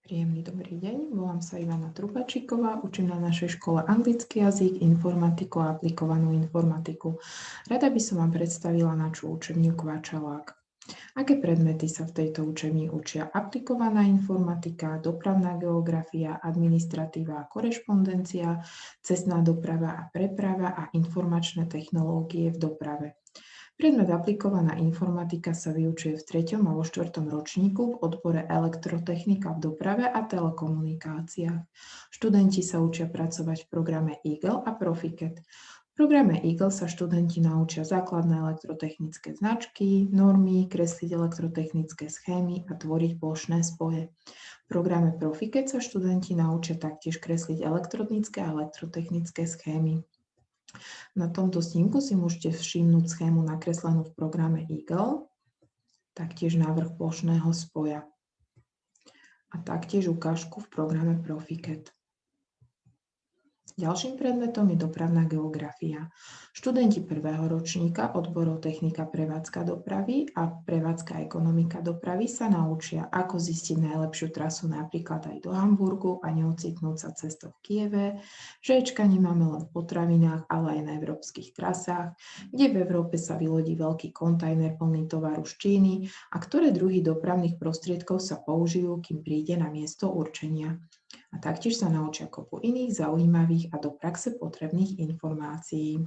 Príjemný dobrý deň, volám sa Ivana Trubačíková, učím na našej škole anglický jazyk, informatiku a aplikovanú informatiku. Rada by som vám predstavila našu učebňu Kvačalák. Aké predmety sa v tejto učebni učia? Aplikovaná informatika, dopravná geografia, administratíva a korešpondencia, cestná doprava a preprava a informačné technológie v doprave. Predmet aplikovaná informatika sa vyučuje v 3. a vo 4. ročníku v odbore elektrotechnika v doprave a telekomunikáciách. Študenti sa učia pracovať v programe Eagle a Profiket. V programe Eagle sa študenti naučia základné elektrotechnické značky, normy, kresliť elektrotechnické schémy a tvoriť plošné spoje. V programe Profiket sa študenti naučia taktiež kresliť elektronické a elektrotechnické schémy. Na tomto snímku si môžete všimnúť schému nakreslenú v programe Eagle, taktiež návrh plošného spoja a taktiež ukážku v programe Profiket. Ďalším predmetom je dopravná geografia. Študenti 1. ročníka odborov technika prevádzka dopravy a prevádzka ekonomika dopravy sa naučia, ako zistiť najlepšiu trasu napríklad aj do Hamburgu a neocitnúť sa cestou v Kieve, že Ečka nemáme len v potravinách, ale aj na európskych trasách, kde v Európe sa vylodí veľký kontajner plný tovaru z Číny a ktoré druhy dopravných prostriedkov sa použijú, kým príde na miesto určenia. A taktiež sa naučia kopu iných zaujímavých a do praxe potrebných informácií.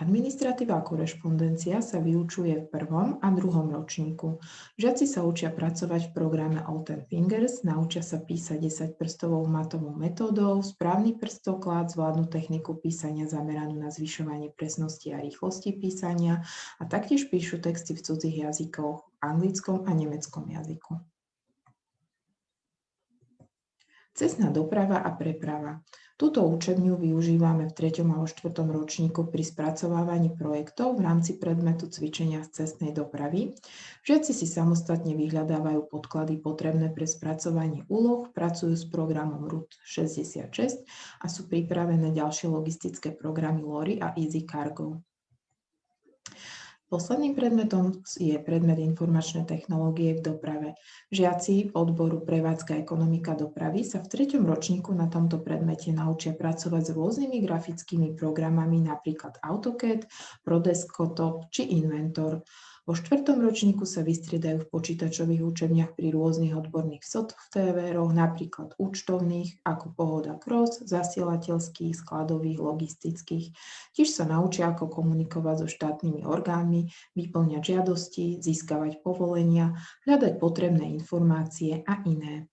Administratíva a korešpondencia sa vyučuje v 1. a 2. ročníku. Žiaci sa učia pracovať v programe All Ten Fingers, naučia sa písať 10-prstovou matovou metódou, správny prstoklad, zvládnu techniku písania zameranú na zvyšovanie presnosti a rýchlosti písania a taktiež píšu texty v cudzích jazykoch, anglickom a nemeckom jazyku. Cestná doprava a preprava. Túto učebňu využívame v 3. a 4. ročníku pri spracovávaní projektov v rámci predmetu cvičenia z cestnej dopravy. Žiaci si samostatne vyhľadávajú podklady potrebné pre spracovanie úloh, pracujú s programom RUT 66 a sú pripravené ďalšie logistické programy LORI a Easy Cargo. Posledným predmetom je predmet informačné technológie v doprave. Žiaci odboru prevádzka ekonomika dopravy sa v 3. ročníku na tomto predmete naučia pracovať s rôznymi grafickými programami, napríklad AutoCAD, Prodesktop či Inventor. Vo 4. ročníku sa vystriedajú v počítačových učebniach pri rôznych odborných softvéroch, napríklad účtovných, ako Pohoda Cross, zasielateľských, skladových, logistických. Tiež sa naučia, ako komunikovať so štátnymi orgánmi, vyplňať žiadosti, získavať povolenia, hľadať potrebné informácie a iné.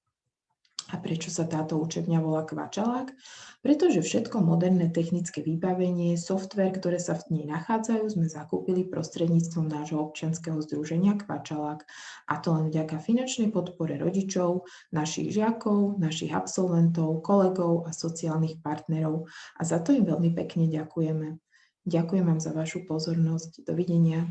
A prečo sa táto učebňa volá Kvačalák? Pretože všetko moderné technické vybavenie, softvér, ktoré sa v nej nachádzajú, sme zakúpili prostredníctvom nášho občianskeho združenia Kvačalák. A to len vďaka finančnej podpore rodičov, našich žiakov, našich absolventov, kolegov a sociálnych partnerov. A za to im veľmi pekne ďakujeme. Ďakujem vám za vašu pozornosť. Dovidenia.